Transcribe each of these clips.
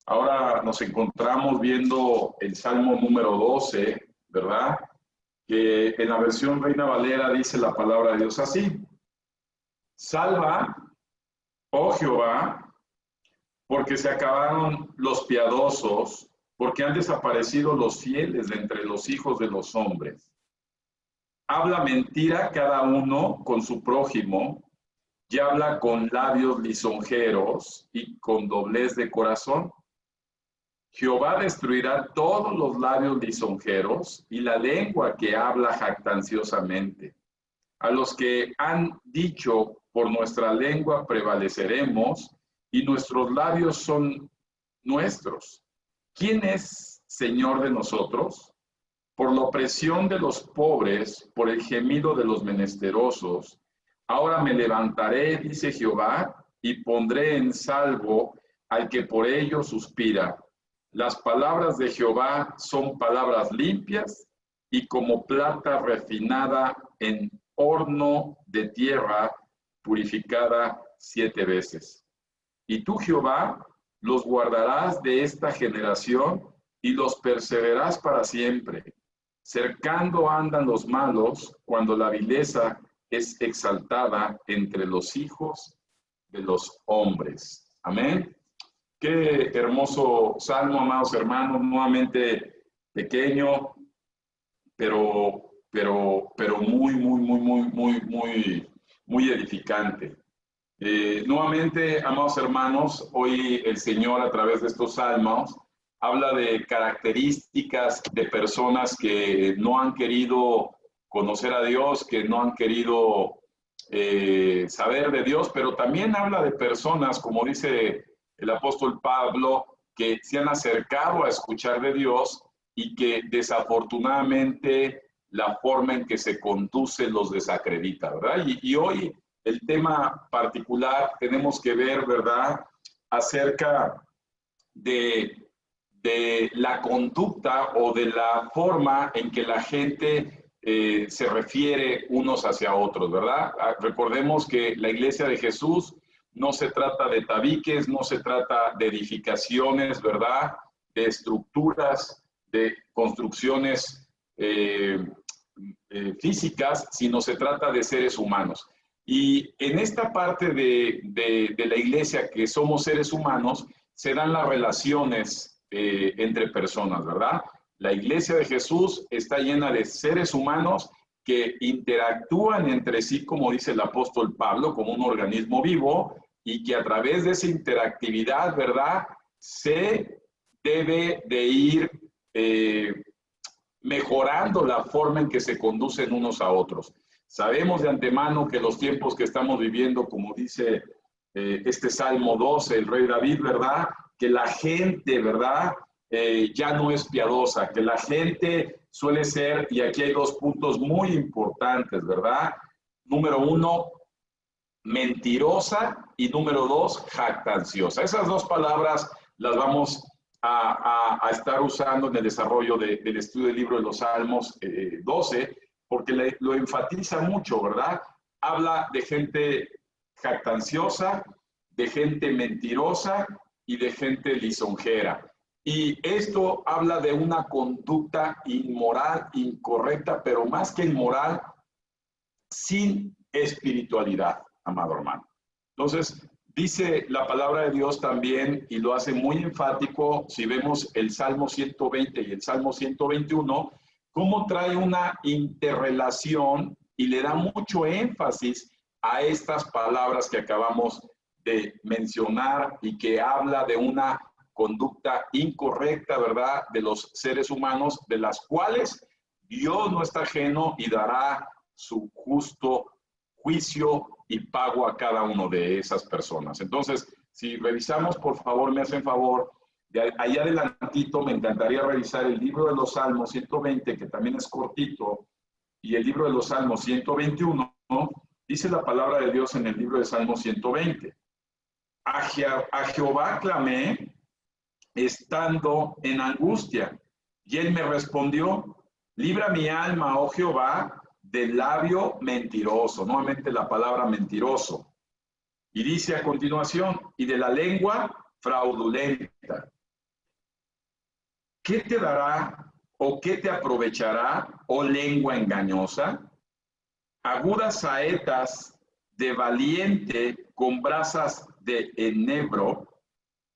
Ahora nos encontramos viendo el Salmo número 12, ¿verdad? Que en la versión Reina Valera dice la palabra de Dios así: Salva, oh Jehová, porque se acabaron los piadosos, porque han desaparecido los fieles de entre los hijos de los hombres. Habla mentira cada uno con su prójimo, y habla con labios lisonjeros y con doblez de corazón. Jehová destruirá todos los labios lisonjeros y la lengua que habla jactanciosamente. A los que han dicho, por nuestra lengua prevaleceremos, y nuestros labios son nuestros. ¿Quién es Señor de nosotros? Por la opresión de los pobres, por el gemido de los menesterosos. Ahora me levantaré, dice Jehová, y pondré en salvo al que por ello suspira. Las palabras de Jehová son palabras limpias y como plata refinada en horno de tierra, purificada 7 veces. Y tú, Jehová, los guardarás de esta generación y los perseverarás para siempre. Cercando andan los malos cuando la vileza es exaltada entre los hijos de los hombres. Amén. Qué hermoso salmo, amados hermanos, nuevamente pequeño, pero muy edificante. Nuevamente, amados hermanos, hoy el Señor a través de estos salmos habla de características de personas que no han querido conocer a Dios, que no han querido saber de Dios, pero también habla de personas, como dice el apóstol Pablo, que se han acercado a escuchar de Dios y que desafortunadamente la forma en que se conduce los desacredita, ¿verdad? Y hoy el tema particular tenemos que ver, ¿verdad?, acerca de la conducta o de la forma en que la gente se refiere unos hacia otros, ¿verdad? Recordemos que la iglesia de Jesús no se trata de tabiques, no se trata de edificaciones, ¿verdad?, de estructuras, de construcciones físicas, sino se trata de seres humanos. Y en esta parte de la iglesia, que somos seres humanos, se dan las relaciones entre personas, ¿verdad? La iglesia de Jesús está llena de seres humanos que interactúan entre sí, como dice el apóstol Pablo, como un organismo vivo, y que a través de esa interactividad, ¿verdad?, se debe de ir mejorando la forma en que se conducen unos a otros. Sabemos de antemano que los tiempos que estamos viviendo, como dice este Salmo 12, el rey David, ¿verdad?, que la gente, ¿verdad?, ya no es piadosa, que la gente suele ser, y aquí hay dos puntos muy importantes, ¿verdad? Número uno, mentirosa, y número dos, jactanciosa. Esas dos palabras las vamos a estar usando en el desarrollo del estudio del libro de los Salmos 12, porque lo enfatiza mucho, ¿verdad? Habla de gente jactanciosa, de gente mentirosa y de gente lisonjera. Y esto habla de una conducta inmoral, incorrecta, pero más que inmoral, sin espiritualidad, amado hermano. Entonces, dice la palabra de Dios también, y lo hace muy enfático, si vemos el Salmo 120 y el Salmo 121, cómo trae una interrelación y le da mucho énfasis a estas palabras que acabamos de mencionar y que habla de una conducta incorrecta, ¿verdad?, de los seres humanos, de las cuales Dios no está ajeno y dará su justo juicio y pago a cada uno de esas personas. Entonces, si revisamos, por favor, me hacen favor, de allá adelantito me encantaría revisar el libro de los Salmos 120, que también es cortito, y el libro de los Salmos 121, ¿no? Dice la palabra de Dios en el libro de Salmos 120. A Jehová clamé estando en angustia, y él me respondió, libra mi alma, oh Jehová, del labio mentiroso. Nuevamente la palabra mentiroso. Y dice a continuación, y de la lengua fraudulenta. ¿qué te dará o qué te aprovechará, oh lengua engañosa? Agudas saetas de valiente con brasas de enebro.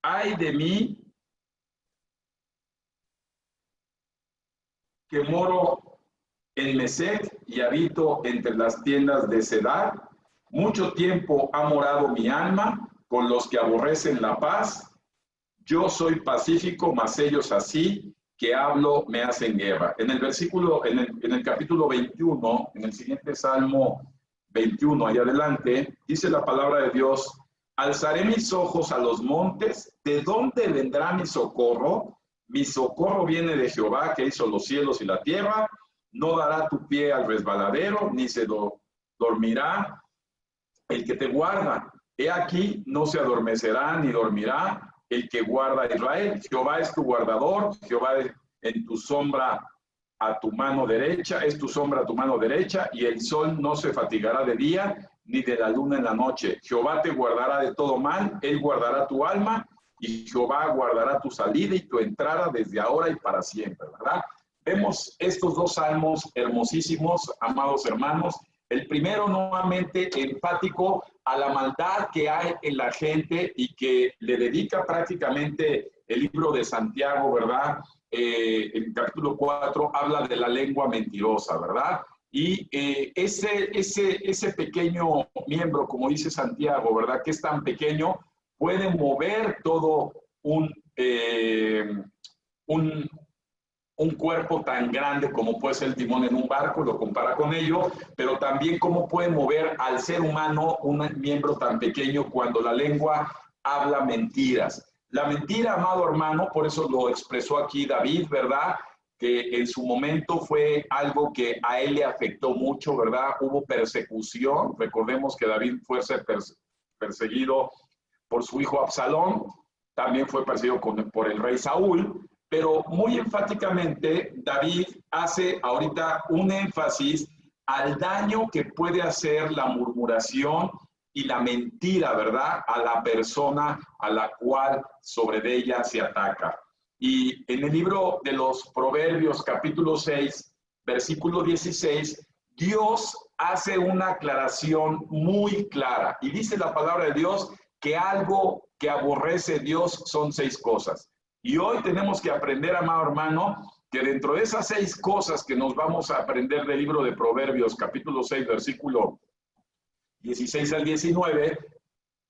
Ay de mí, que moro en Mesec y habito entre las tiendas de Cedar. Mucho tiempo ha morado mi alma con los que aborrecen la paz. Yo soy pacífico, mas ellos así que hablo me hacen guerra. En el versículo, en el capítulo 21, en el siguiente Salmo 21, ahí adelante, dice la palabra de Dios: alzaré mis ojos a los montes, ¿de dónde vendrá mi socorro? Mi socorro viene de Jehová, que hizo los cielos y la tierra. No dará tu pie al resbaladero, ni se dormirá el que te guarda. He aquí, no se adormecerá ni dormirá el que guarda a Israel. Jehová es tu guardador, Jehová en tu sombra a tu mano derecha, es tu sombra a tu mano derecha, y el sol no se fatigará de día, ni de la luna en la noche. Jehová te guardará de todo mal, él guardará tu alma, y Jehová guardará tu salida y tu entrada desde ahora y para siempre, ¿verdad? Vemos estos dos salmos hermosísimos, amados hermanos. El primero, nuevamente, enfático a la maldad que hay en la gente y que le dedica prácticamente el libro de Santiago, ¿verdad? El capítulo 4 habla de la lengua mentirosa, ¿verdad? Y ese pequeño miembro, como dice Santiago, ¿verdad? Que es tan pequeño, puede mover todo un cuerpo tan grande como puede ser el timón en un barco, lo compara con ello, pero también cómo puede mover al ser humano un miembro tan pequeño cuando la lengua habla mentiras. La mentira, amado hermano, por eso lo expresó aquí David, ¿verdad? Que en su momento fue algo que a él le afectó mucho, ¿verdad? Hubo persecución. Recordemos que David fue perseguido por su hijo Absalón, también fue perseguido por el rey Saúl, pero muy enfáticamente David hace ahorita un énfasis al daño que puede hacer la murmuración y la mentira, ¿verdad? A la persona a la cual sobre ella se ataca. Y en el libro de los Proverbios, capítulo 6, versículo 16, Dios hace una aclaración muy clara. Y dice la palabra de Dios que algo que aborrece Dios son 6 cosas. Y hoy tenemos que aprender, amado hermano, que dentro de esas 6 cosas que nos vamos a aprender del libro de Proverbios, capítulo 6, versículo 16 al 19,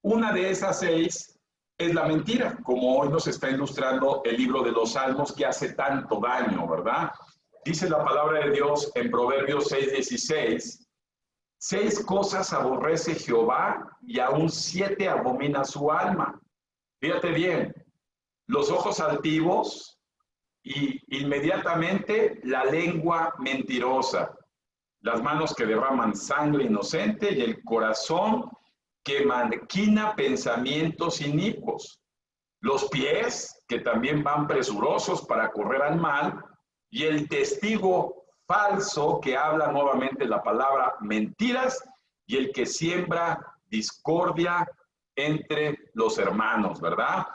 una de esas 6 es la mentira, como hoy nos está ilustrando el libro de los Salmos, que hace tanto daño, ¿verdad? Dice la palabra de Dios en Proverbios 6, 16, 6 cosas aborrece Jehová y aún 7 abomina su alma. Fíjate bien, los ojos altivos y inmediatamente la lengua mentirosa, las manos que derraman sangre inocente y el corazón que maquina pensamientos inicuos, los pies que también van presurosos para correr al mal y el testigo falso que habla nuevamente la palabra mentiras y el que siembra discordia entre los hermanos, ¿verdad?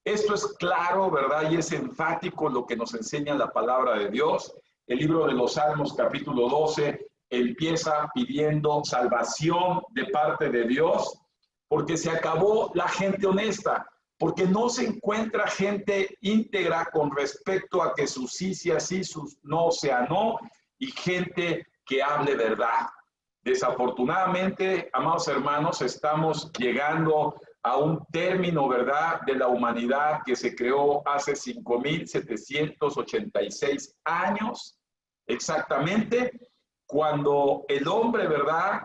Esto es claro, ¿verdad? Y es enfático lo que nos enseña la palabra de Dios. El libro de los Salmos, capítulo 12, empieza pidiendo salvación de parte de Dios, porque se acabó la gente honesta, porque no se encuentra gente íntegra con respecto a que su sí sea sí, su no sea no, y gente que hable verdad. Desafortunadamente, amados hermanos, estamos llegando a un término, ¿verdad?, de la humanidad que se creó hace 5,786 años, exactamente, cuando el hombre, ¿verdad?,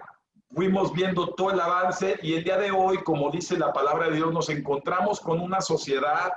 fuimos viendo todo el avance y el día de hoy, como dice la palabra de Dios, nos encontramos con una sociedad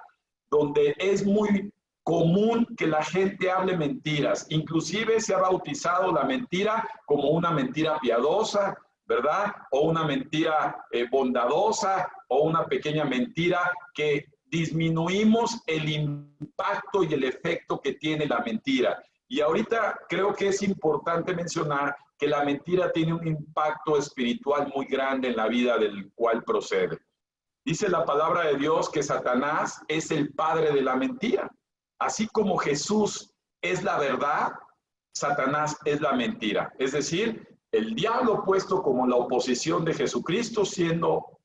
donde es muy común que la gente hable mentiras. Inclusive se ha bautizado la mentira como una mentira piadosa, ¿verdad? O una mentira bondadosa o una pequeña mentira que disminuimos el impacto y el efecto que tiene la mentira. Y ahorita creo que es importante mencionar que la mentira tiene un impacto espiritual muy grande en la vida del cual procede. Dice la palabra de Dios que Satanás es el padre de la mentira. así como Jesús es la verdad, Satanás es la mentira. Es decir, el diablo puesto como la oposición de Jesucristo, siendo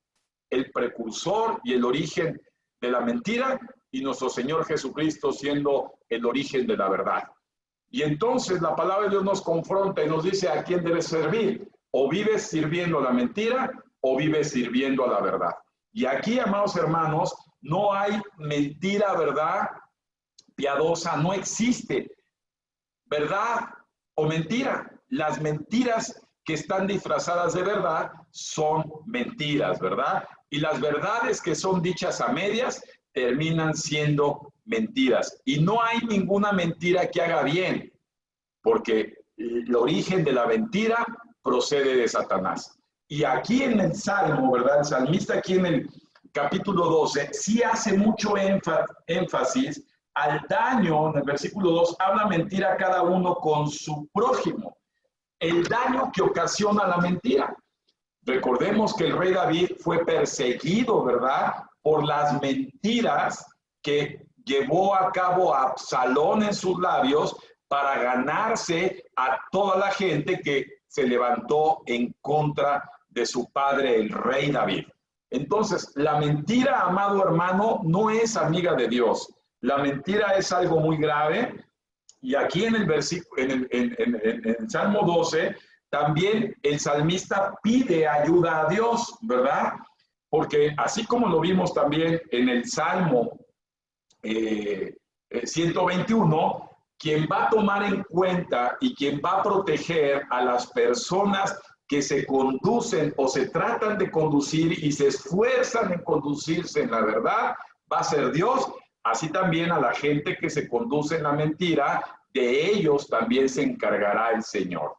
el precursor y el origen de la mentira, y nuestro Señor Jesucristo siendo el origen de la verdad. Y entonces la palabra de Dios nos confronta y nos dice a quién debes servir. O vives sirviendo a la mentira o vives sirviendo a la verdad. Y aquí, amados hermanos, no hay mentira, verdad piadosa, no existe verdad o mentira. Las mentiras que están disfrazadas de verdad son mentiras, ¿verdad? Y las verdades que son dichas a medias terminan siendo mentiras. Y no hay ninguna mentira que haga bien, porque el origen de la mentira procede de Satanás. Y aquí en el Salmo, ¿verdad? El salmista aquí en el capítulo 12 sí hace mucho énfasis al daño. En el versículo 2 habla mentira cada uno con su prójimo. El daño que ocasiona la mentira. Recordemos que el rey David fue perseguido, ¿verdad?, por las mentiras que llevó a cabo Absalón en sus labios para ganarse a toda la gente que se levantó en contra de su padre, el rey David. Entonces, la mentira, amado hermano, no es amiga de Dios. La mentira es algo muy grave. Y aquí en el versículo, en el Salmo 12, también el salmista pide ayuda a Dios, ¿verdad? Porque así como lo vimos también en el Salmo 121, quien va a tomar en cuenta y quien va a proteger a las personas que se conducen o se tratan de conducir y se esfuerzan en conducirse en la verdad, va a ser Dios. Así también a la gente que se conduce en la mentira, de ellos también se encargará el Señor.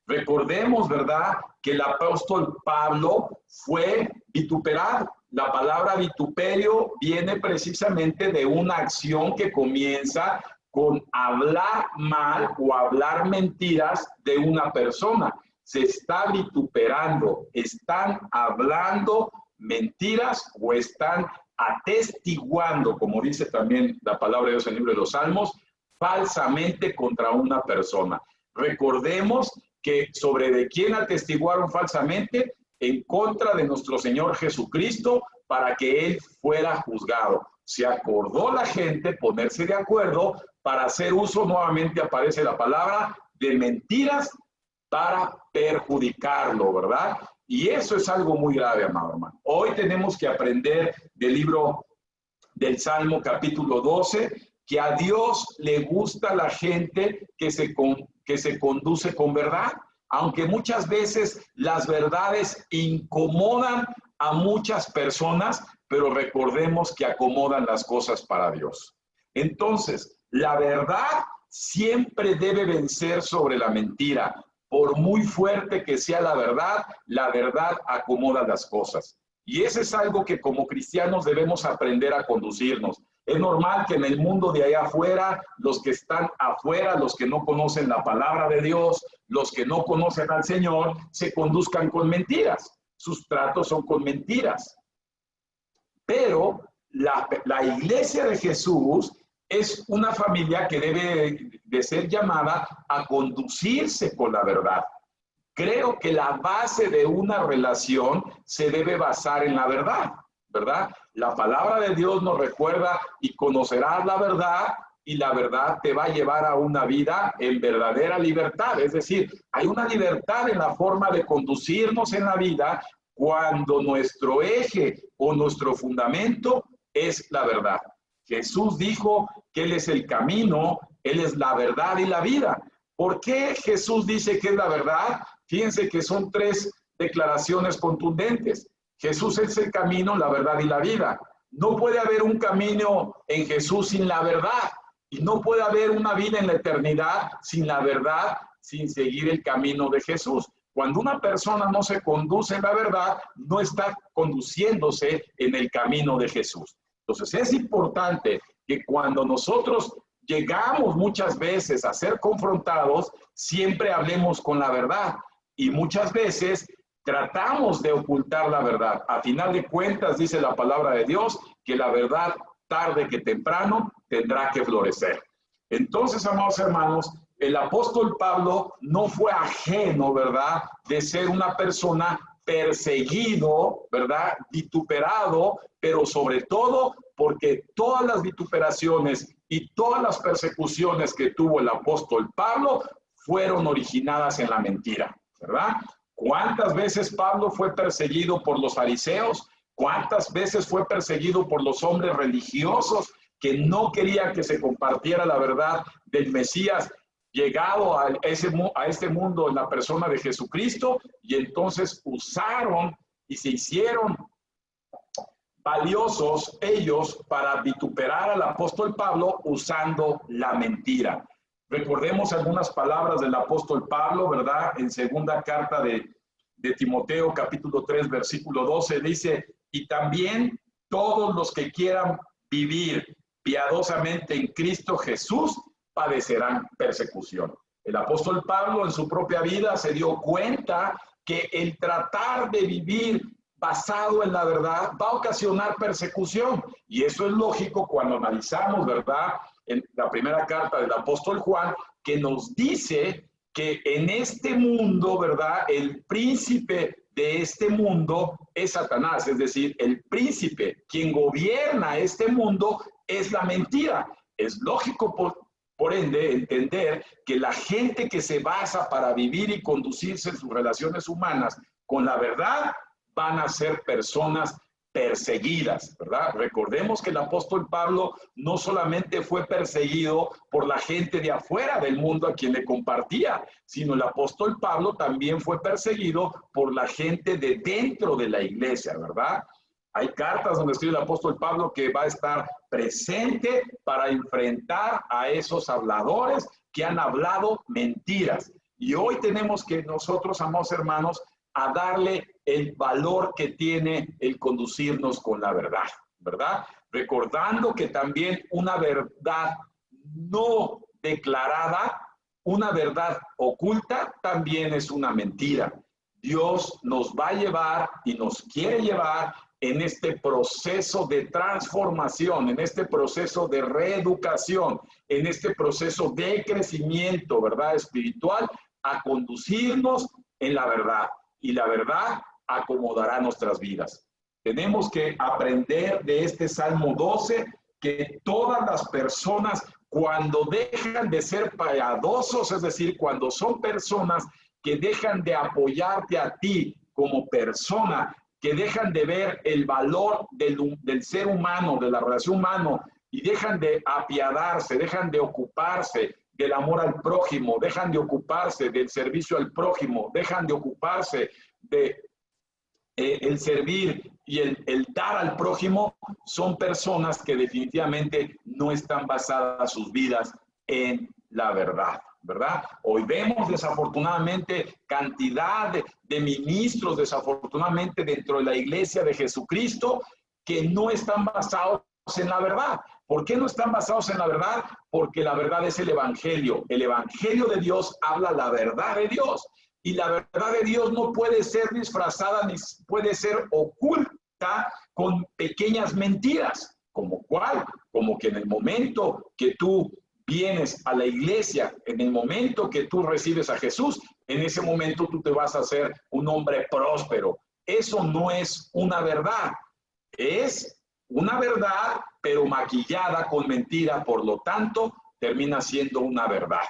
Recordemos, ¿verdad?, que el apóstol Pablo fue vituperado. La palabra vituperio viene precisamente de una acción que comienza con hablar mal o hablar mentiras de una persona. Se está vituperando, están hablando mentiras o están atestiguando, como dice también la palabra de Dios en el libro de los Salmos, falsamente contra una persona. Recordemos que sobre de quién atestiguaron falsamente, en contra de nuestro Señor Jesucristo, para que Él fuera juzgado. Se acordó la gente ponerse de acuerdo para hacer uso, nuevamente aparece la palabra, de mentiras para perjudicarlo, ¿verdad? Y eso es algo muy grave, amado hermano. Hoy tenemos que aprender del libro del Salmo capítulo 12, que a Dios le gusta la gente que se conduce con verdad, aunque muchas veces las verdades incomodan a muchas personas, pero recordemos que acomodan las cosas para Dios. Entonces, la verdad siempre debe vencer sobre la mentira. Por muy fuerte que sea la verdad acomoda las cosas. Y eso es algo que como cristianos debemos aprender a conducirnos. Es normal que en el mundo de allá afuera, los que están afuera, los que no conocen la palabra de Dios, los que no conocen al Señor, se conduzcan con mentiras. Sus tratos son con mentiras. Pero la iglesia de Jesús es una familia que debe de ser llamada a conducirse con la verdad. Creo que la base de una relación se debe basar en la verdad, ¿verdad? La palabra de Dios nos recuerda y conocerás la verdad y la verdad te va a llevar a una vida en verdadera libertad. Es decir, hay una libertad en la forma de conducirnos en la vida cuando nuestro eje o nuestro fundamento es la verdad. Jesús dijo que Él es el camino, Él es la verdad y la vida. ¿Por qué Jesús dice que es la verdad? Fíjense que son tres declaraciones contundentes. Jesús es el camino, la verdad y la vida. No puede haber un camino en Jesús sin la verdad. Y no puede haber una vida en la eternidad sin la verdad, sin seguir el camino de Jesús. Cuando una persona no se conduce en la verdad, no está conduciéndose en el camino de Jesús. Entonces es importante que cuando nosotros llegamos muchas veces a ser confrontados, siempre hablemos con la verdad. Y muchas veces tratamos de ocultar la verdad. A final de cuentas, dice la palabra de Dios, que la verdad tarde que temprano tendrá que florecer. Entonces, amados hermanos, el apóstol Pablo no fue ajeno, ¿verdad?, de ser una persona perseguido, ¿verdad?, vituperado, pero sobre todo porque todas las vituperaciones y todas las persecuciones que tuvo el apóstol Pablo fueron originadas en la mentira, ¿verdad? ¿Cuántas veces Pablo fue perseguido por los fariseos? ¿Cuántas veces fue perseguido por los hombres religiosos que no querían que se compartiera la verdad del Mesías llegado a este mundo en la persona de Jesucristo? Y entonces usaron y se hicieron valiosos ellos para vituperar al apóstol Pablo usando la mentira. Recordemos algunas palabras del apóstol Pablo, ¿verdad? En segunda carta de Timoteo, capítulo 3, versículo 12, dice: y también todos los que quieran vivir piadosamente en Cristo Jesús padecerán persecución. El apóstol Pablo en su propia vida se dio cuenta que el tratar de vivir basado en la verdad va a ocasionar persecución. Y eso es lógico cuando analizamos, ¿verdad?, en la primera carta del apóstol Juan, que nos dice que en este mundo, ¿verdad?, el príncipe de este mundo es Satanás, es decir, el príncipe, quien gobierna este mundo, es la mentira. Es lógico, por ende, entender que la gente que se basa para vivir y conducirse en sus relaciones humanas con la verdad van a ser personas perseguidas, ¿verdad? Recordemos que el apóstol Pablo no solamente fue perseguido por la gente de afuera del mundo a quien le compartía, sino el apóstol Pablo también fue perseguido por la gente de dentro de la iglesia, ¿verdad? Hay cartas donde escribe el apóstol Pablo que va a estar presente para enfrentar a esos habladores que han hablado mentiras. Y hoy tenemos que nosotros, amados hermanos, a darle el valor que tiene el conducirnos con la verdad, ¿verdad? Recordando que también una verdad no declarada, una verdad oculta, también es una mentira. Dios nos va a llevar y nos quiere llevar en este proceso de transformación, en este proceso de reeducación, en este proceso de crecimiento, ¿verdad?, espiritual, a conducirnos en la verdad. Y la verdad acomodará nuestras vidas. Tenemos que aprender de este Salmo 12 que todas las personas, cuando dejan de ser piadosos, es decir, cuando son personas que dejan de apoyarte a ti como persona, que dejan de ver el valor del ser humano, de la relación humana, y dejan de apiadarse, dejan de ocuparse del amor al prójimo, dejan de ocuparse del servicio al prójimo, dejan de ocuparse de el servir y el dar al prójimo, son personas que definitivamente no están basadas sus vidas en la verdad, ¿verdad? Hoy vemos desafortunadamente cantidad de ministros, desafortunadamente dentro de la iglesia de Jesucristo, que no están basados en la verdad. ¿Por qué no están basados en la verdad? Porque la verdad es el evangelio. El evangelio de Dios habla la verdad de Dios. Y la verdad de Dios no puede ser disfrazada ni puede ser oculta con pequeñas mentiras. ¿Como cuál? Como que en el momento que tú vienes a la iglesia, en el momento que tú recibes a Jesús, en ese momento tú te vas a hacer un hombre próspero. Eso no es una verdad. Es una verdad, pero maquillada con mentira, por lo tanto, termina siendo una verdad,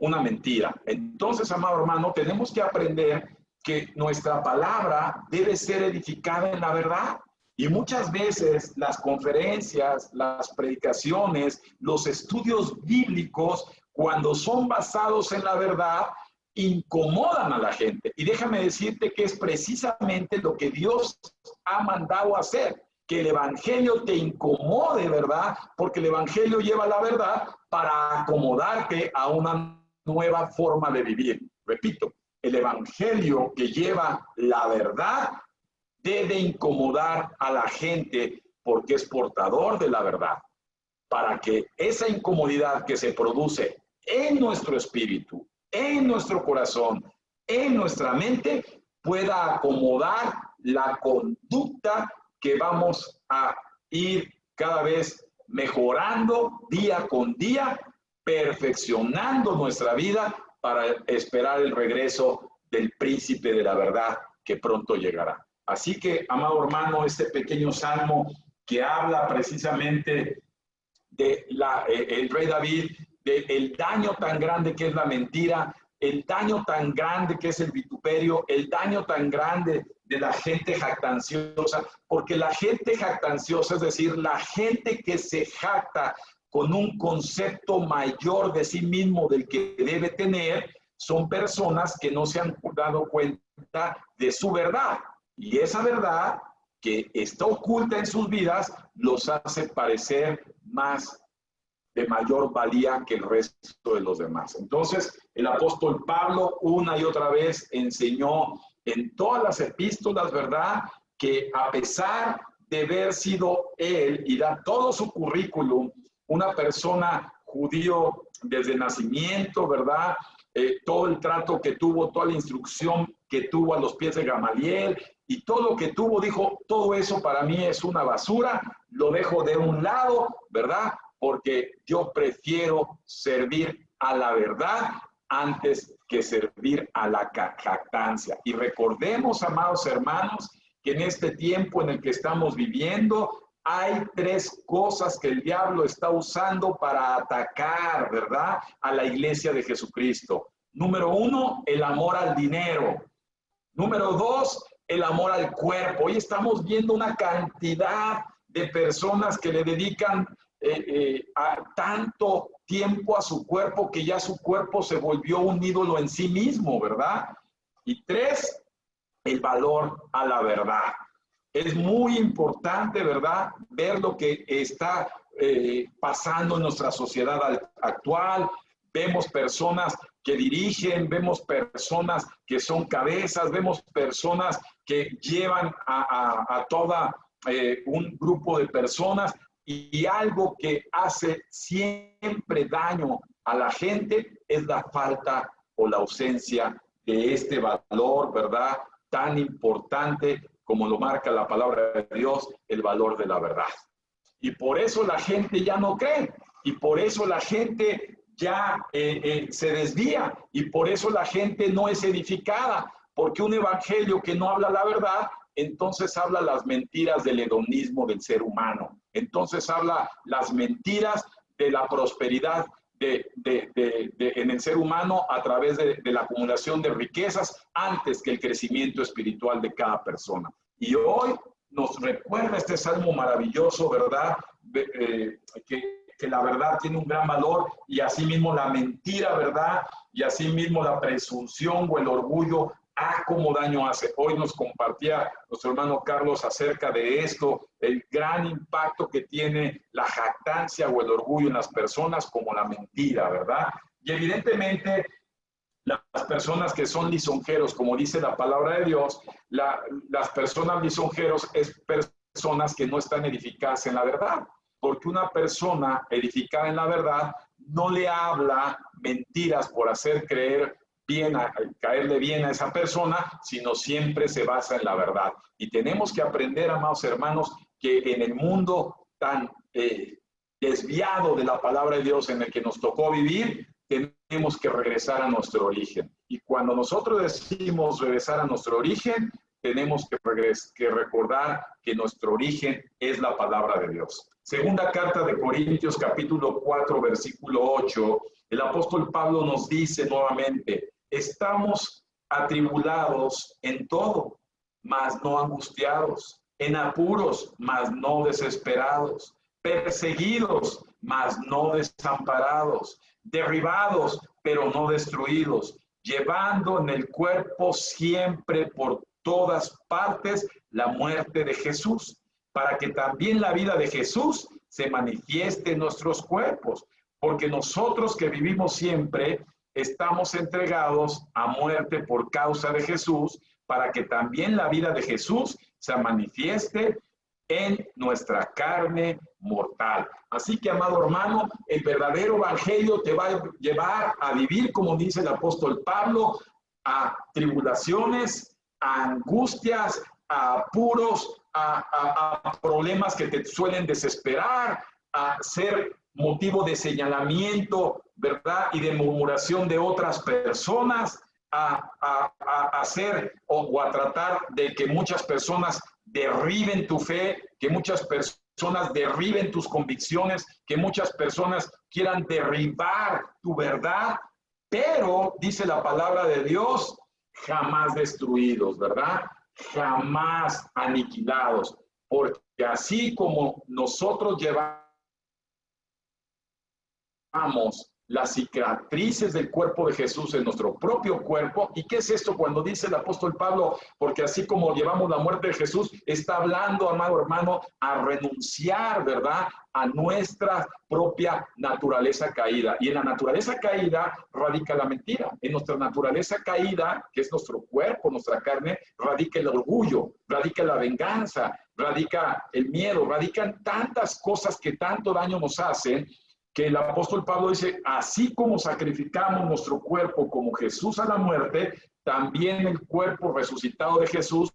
una mentira. Entonces, amado hermano, tenemos que aprender que nuestra palabra debe ser edificada en la verdad. Y muchas veces las conferencias, las predicaciones, los estudios bíblicos, cuando son basados en la verdad, incomodan a la gente. Y déjame decirte que es precisamente lo que Dios ha mandado hacer, que el evangelio te incomode, ¿verdad? Porque el evangelio lleva la verdad para acomodarte a una nueva forma de vivir. Repito, el evangelio que lleva la verdad debe incomodar a la gente porque es portador de la verdad, para que esa incomodidad que se produce en nuestro espíritu, en nuestro corazón, en nuestra mente, pueda acomodar la conducta que vamos a ir cada vez mejorando día con día, perfeccionando nuestra vida para esperar el regreso del príncipe de la verdad que pronto llegará. Así que, amado hermano, este pequeño salmo que habla precisamente de el rey David, del daño tan grande que es la mentira, el daño tan grande que es el vituperio, el daño tan grande de la gente jactanciosa, porque la gente jactanciosa, es decir, la gente que se jacta con un concepto mayor de sí mismo del que debe tener, son personas que no se han dado cuenta de su verdad. Y esa verdad que está oculta en sus vidas los hace parecer de mayor valía que el resto de los demás. Entonces, el apóstol Pablo una y otra vez enseñó en todas las epístolas, ¿verdad?, que a pesar de haber sido él y da todo su currículum, una persona judío desde nacimiento, ¿verdad?, todo el trato que tuvo, toda la instrucción que tuvo a los pies de Gamaliel y todo lo que tuvo, dijo, todo eso para mí es una basura, lo dejo de un lado, ¿verdad?, porque yo prefiero servir a la verdad antes que servir a la jactancia. Y recordemos, amados hermanos, que en este tiempo en el que estamos viviendo, hay tres cosas que el diablo está usando para atacar, ¿verdad?, a la iglesia de Jesucristo. Número uno, el amor al dinero. Número dos, el amor al cuerpo. Hoy estamos viendo una cantidad de personas que le dedican a tanto tiempo a su cuerpo que ya su cuerpo se volvió un ídolo en sí mismo, ¿verdad? Y tres, el valor a la verdad. Es muy importante, ¿verdad?, ver lo que está pasando en nuestra sociedad actual. Vemos personas que dirigen, vemos personas que son cabezas, vemos personas que llevan a toda un grupo de personas, y algo que hace siempre daño a la gente es la falta o la ausencia de este valor, ¿verdad?, tan importante como lo marca la palabra de Dios, el valor de la verdad. Y por eso la gente ya no cree, y por eso la gente ya se desvía, y por eso la gente no es edificada, porque un evangelio que no habla la verdad, entonces habla las mentiras del hedonismo del ser humano, entonces habla las mentiras de la prosperidad en el ser humano a través de la acumulación de riquezas antes que el crecimiento espiritual de cada persona. Y hoy nos recuerda este salmo maravilloso, ¿verdad?, que la verdad tiene un gran valor, y asimismo la mentira, ¿verdad?, y asimismo la presunción o el orgullo, cómo daño hace. Hoy nos compartía nuestro hermano Carlos acerca de esto, el gran impacto que tiene la jactancia o el orgullo en las personas, como la mentira, ¿verdad? Y evidentemente las personas que son lisonjeros, como dice la palabra de Dios, las personas lisonjeros es personas que no están edificadas en la verdad, porque una persona edificada en la verdad no le habla mentiras por hacer creer bien, caerle bien a esa persona, sino siempre se basa en la verdad. Y tenemos que aprender, amados hermanos, que en el mundo tan desviado de la palabra de Dios en el que nos tocó vivir, tenemos que regresar a nuestro origen. Y cuando nosotros decimos regresar a nuestro origen, tenemos que recordar que nuestro origen es la palabra de Dios. Segunda carta de Corintios, capítulo 4, versículo 8, el apóstol Pablo nos dice nuevamente: estamos atribulados en todo, mas no angustiados, en apuros, mas no desesperados, perseguidos, mas no desamparados, derribados, pero no destruidos, llevando en el cuerpo siempre por todas partes la muerte de Jesús, para que también la vida de Jesús se manifieste en nuestros cuerpos, porque nosotros que vivimos siempre estamos entregados a muerte por causa de Jesús, para que también la vida de Jesús se manifieste en nuestra carne mortal. Así que, amado hermano, el verdadero evangelio te va a llevar a vivir, como dice el apóstol Pablo, a tribulaciones, a angustias, a apuros, a problemas que te suelen desesperar, a ser motivo de señalamiento, ¿verdad? Y de murmuración de otras personas, a hacer o a tratar de que muchas personas derriben tu fe, que muchas personas derriben tus convicciones, que muchas personas quieran derribar tu verdad, pero dice la palabra de Dios, jamás destruidos, ¿verdad? Jamás aniquilados, porque así como nosotros llevamos las cicatrices del cuerpo de Jesús en nuestro propio cuerpo. ¿Y qué es esto cuando dice el apóstol Pablo? Porque así como llevamos la muerte de Jesús, está hablando, amado hermano, a renunciar, ¿verdad?, a nuestra propia naturaleza caída. Y en la naturaleza caída radica la mentira. En nuestra naturaleza caída, que es nuestro cuerpo, nuestra carne, radica el orgullo, radica la venganza, radica el miedo, radican tantas cosas que tanto daño nos hacen, que el apóstol Pablo dice, así como sacrificamos nuestro cuerpo como Jesús a la muerte, también el cuerpo resucitado de Jesús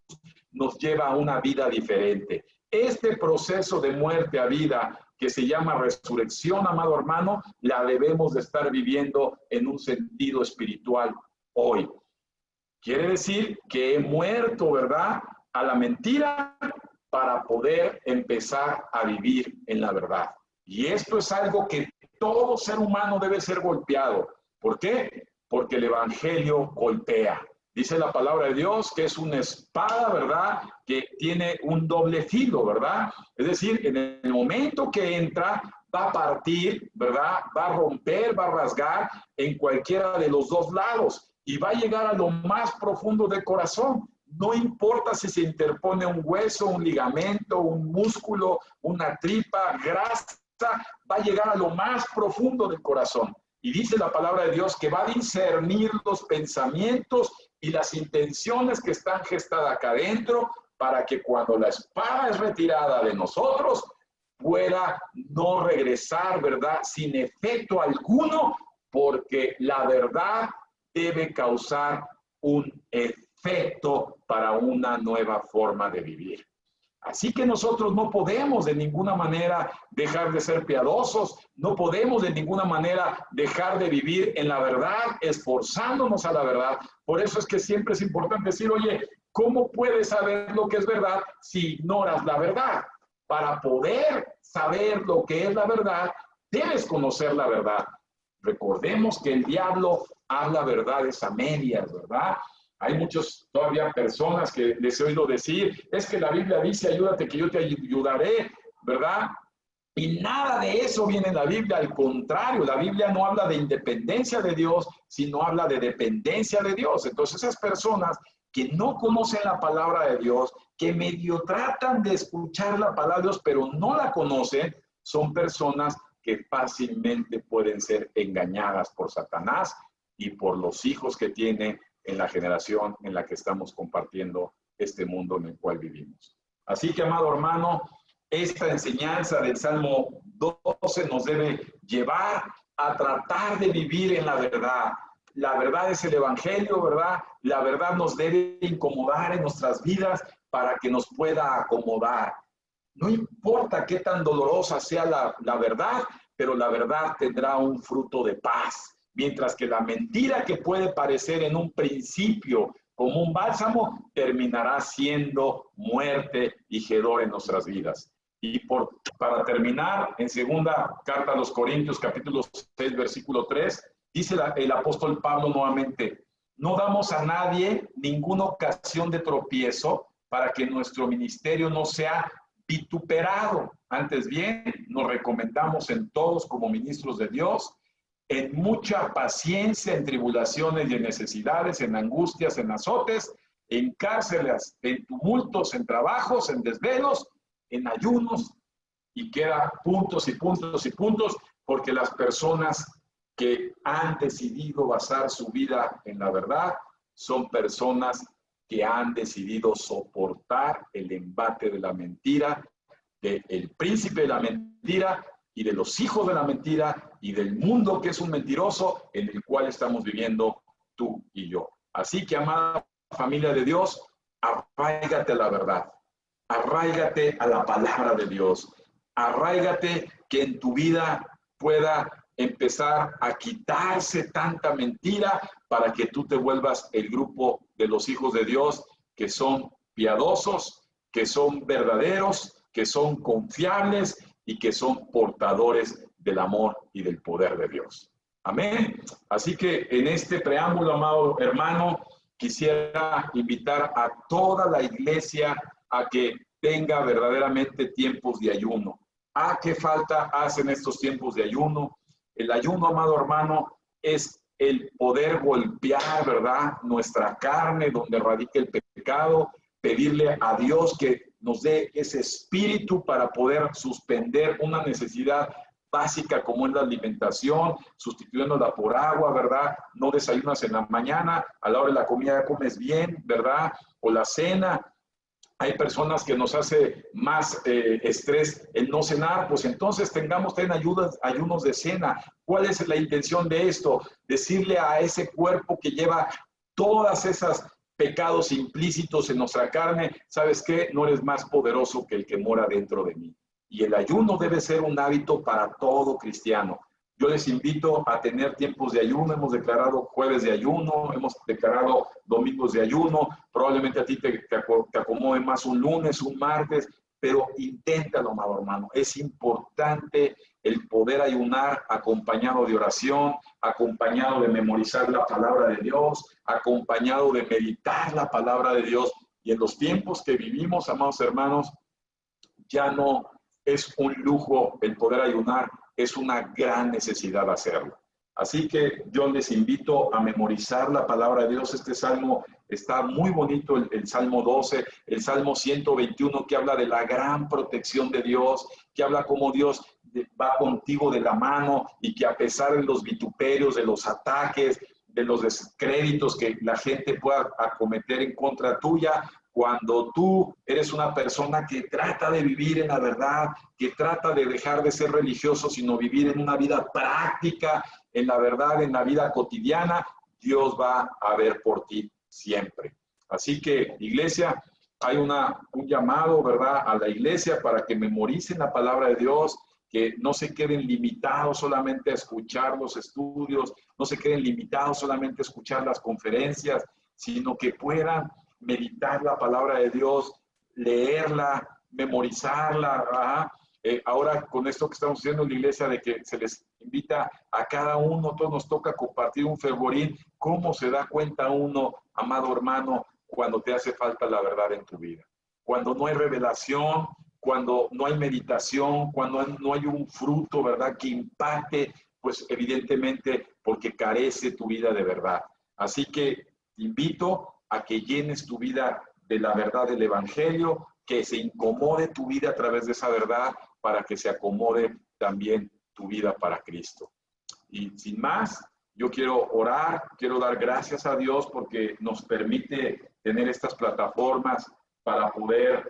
nos lleva a una vida diferente. Este proceso de muerte a vida que se llama resurrección, amado hermano, la debemos de estar viviendo en un sentido espiritual hoy. Quiere decir que he muerto, ¿verdad?, a la mentira para poder empezar a vivir en la verdad. Y esto es algo que todo ser humano debe ser golpeado. ¿Por qué? Porque el evangelio golpea. Dice la palabra de Dios que es una espada, ¿verdad?, que tiene un doble filo, ¿verdad? Es decir, en el momento que entra, va a partir, ¿verdad?, va a romper, va a rasgar en cualquiera de los dos lados y va a llegar a lo más profundo del corazón. No importa si se interpone un hueso, un ligamento, un músculo, una tripa, grasa, va a llegar a lo más profundo del corazón. Y dice la palabra de Dios que va a discernir los pensamientos y las intenciones que están gestadas acá adentro, para que cuando la espada es retirada de nosotros, pueda no regresar, ¿verdad?, sin efecto alguno, porque la verdad debe causar un efecto para una nueva forma de vivir. Así que nosotros no podemos de ninguna manera dejar de ser piadosos, no podemos de ninguna manera dejar de vivir en la verdad, esforzándonos a la verdad. Por eso es que siempre es importante decir, oye, ¿cómo puedes saber lo que es verdad si ignoras la verdad? Para poder saber lo que es la verdad, debes conocer la verdad. Recordemos que el diablo habla verdades a medias, ¿verdad? Hay muchas todavía personas que les he oído decir, es que la Biblia dice, ayúdate que yo te ayudaré, ¿verdad? Y nada de eso viene en la Biblia, al contrario, la Biblia no habla de independencia de Dios, sino habla de dependencia de Dios. Entonces esas personas que no conocen la palabra de Dios, que medio tratan de escuchar la palabra de Dios, pero no la conocen, son personas que fácilmente pueden ser engañadas por Satanás y por los hijos que tiene en la generación en la que estamos compartiendo este mundo en el cual vivimos. Así que, amado hermano, esta enseñanza del Salmo 12 nos debe llevar a tratar de vivir en la verdad. La verdad es el evangelio, ¿verdad? La verdad nos debe incomodar en nuestras vidas para que nos pueda acomodar. No importa qué tan dolorosa sea la verdad, pero la verdad tendrá un fruto de paz. Mientras que la mentira, que puede parecer en un principio como un bálsamo, terminará siendo muerte y hedor en nuestras vidas. Y para terminar, en segunda carta a los Corintios, capítulo 6, versículo 3, dice el apóstol Pablo nuevamente, no damos a nadie ninguna ocasión de tropiezo para que nuestro ministerio no sea vituperado. Antes bien, nos recomendamos en todos como ministros de Dios, en mucha paciencia, en tribulaciones y en necesidades, en angustias, en azotes, en cárceles, en tumultos, en trabajos, en desvelos, en ayunos, y queda puntos y puntos y puntos, porque las personas que han decidido basar su vida en la verdad son personas que han decidido soportar el embate de la mentira, del príncipe de la mentira y de los hijos de la mentira y del mundo que es un mentiroso en el cual estamos viviendo tú y yo. Así que, amada familia de Dios, arráigate a la verdad, arráigate a la palabra de Dios, arráigate que en tu vida pueda empezar a quitarse tanta mentira para que tú te vuelvas el grupo de los hijos de Dios que son piadosos, que son verdaderos, que son confiables y que son portadores del amor y del poder de Dios. Amén. Así que en este preámbulo, amado hermano, quisiera invitar a toda la iglesia a que tenga verdaderamente tiempos de ayuno. ¿Qué falta hacen estos tiempos de ayuno? El ayuno, amado hermano, es el poder golpear, ¿verdad?, nuestra carne donde radica el pecado, pedirle a Dios que nos dé ese espíritu para poder suspender una necesidad básica como es la alimentación, sustituyéndola por agua, ¿verdad? No desayunas en la mañana, a la hora de la comida ya comes bien, ¿verdad? O la cena. Hay personas que nos hace más estrés el no cenar, pues entonces tengamos ayunos de cena. ¿Cuál es la intención de esto? Decirle a ese cuerpo que lleva todas esas pecados implícitos en nuestra carne, ¿sabes qué? No eres más poderoso que el que mora dentro de mí. Y el ayuno debe ser un hábito para todo cristiano. Yo les invito a tener tiempos de ayuno. Hemos declarado jueves de ayuno, hemos declarado domingos de ayuno. Probablemente a ti te acomode más un lunes, un martes, pero inténtalo, amado hermano. Es importante el poder ayunar acompañado de oración, acompañado de memorizar la palabra de Dios, acompañado de meditar la palabra de Dios. Y en los tiempos que vivimos, amados hermanos, ya no es un lujo el poder ayunar, es una gran necesidad hacerlo. Así que yo les invito a memorizar la palabra de Dios. Este salmo está muy bonito, el Salmo 12, el Salmo 121, que habla de la gran protección de Dios, que habla cómo Dios va contigo de la mano y que a pesar de los vituperios, de los ataques, de los descréditos que la gente pueda acometer en contra tuya, cuando tú eres una persona que trata de vivir en la verdad, que trata de dejar de ser religioso, sino vivir en una vida práctica, en la verdad, en la vida cotidiana, Dios va a ver por ti siempre. Así que, iglesia, hay un llamado, ¿verdad?, a la iglesia para que memoricen la palabra de Dios, que no se queden limitados solamente a escuchar los estudios, no se queden limitados solamente a escuchar las conferencias, sino que puedan meditar la palabra de Dios, leerla, memorizarla. Ahora con esto que estamos haciendo en la iglesia, de que se les invita a cada uno, todos nos toca compartir un fervorín. ¿Cómo se da cuenta uno, amado hermano, cuando te hace falta la verdad en tu vida? Cuando no hay revelación, cuando no hay meditación, cuando no hay un fruto, ¿verdad?, que impacte, pues evidentemente porque carece tu vida de verdad. Así que te invito a que llenes tu vida de la verdad del Evangelio, que se incomode tu vida a través de esa verdad para que se acomode también tu vida para Cristo. Y sin más, yo quiero orar, quiero dar gracias a Dios porque nos permite tener estas plataformas para poder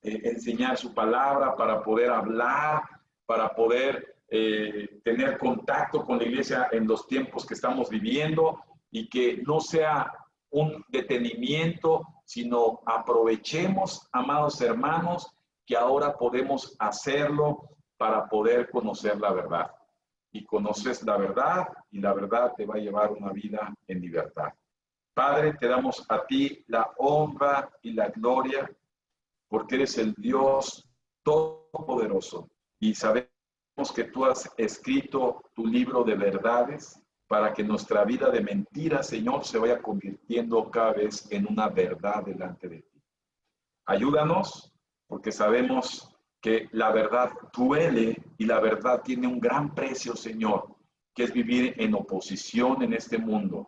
enseñar su palabra, para poder hablar, para poder tener contacto con la iglesia en los tiempos que estamos viviendo, y que no sea un detenimiento, sino aprovechemos, amados hermanos, que ahora podemos hacerlo para poder conocer la verdad. Y conoces la verdad, y la verdad te va a llevar una vida en libertad. Padre, te damos a ti la honra y la gloria, porque eres el Dios todopoderoso, y sabemos que tú has escrito tu libro de verdades para que nuestra vida de mentiras, Señor, se vaya convirtiendo cada vez en una verdad delante de ti. Ayúdanos, porque sabemos que la verdad duele y la verdad tiene un gran precio, Señor, que es vivir en oposición en este mundo.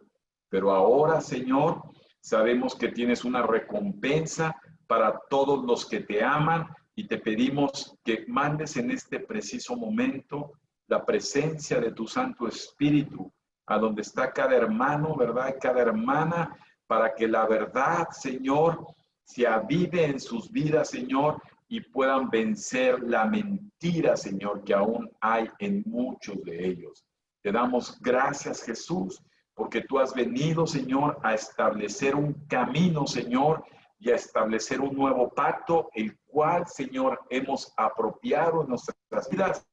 Pero ahora, Señor, sabemos que tienes una recompensa para todos los que te aman, y te pedimos que mandes en este preciso momento la presencia de tu Santo Espíritu a donde está cada hermano, ¿verdad?, cada hermana, para que la verdad, Señor, se avive en sus vidas, Señor, y puedan vencer la mentira, Señor, que aún hay en muchos de ellos. Te damos gracias, Jesús, porque tú has venido, Señor, a establecer un camino, Señor, y a establecer un nuevo pacto, el cual, Señor, hemos apropiado en nuestras vidas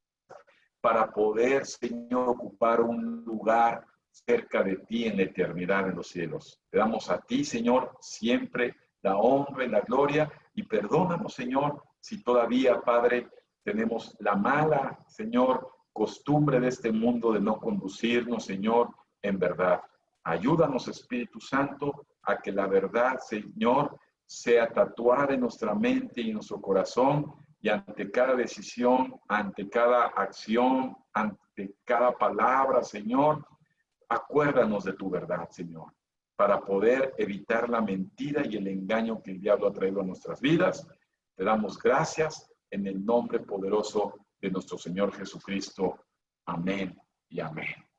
para poder, Señor, ocupar un lugar cerca de ti en la eternidad en los cielos. Te damos a ti, Señor, siempre la honra y la gloria, y perdónanos, Señor, si todavía, Padre, tenemos la mala, Señor, costumbre de este mundo de no conducirnos, Señor, en verdad. Ayúdanos, Espíritu Santo, a que la verdad, Señor, sea tatuada en nuestra mente y en nuestro corazón, y ante cada decisión, ante cada acción, ante cada palabra, Señor, acuérdanos de tu verdad, Señor, para poder evitar la mentira y el engaño que el diablo ha traído a nuestras vidas. Te damos gracias en el nombre poderoso de nuestro Señor Jesucristo. Amén y amén.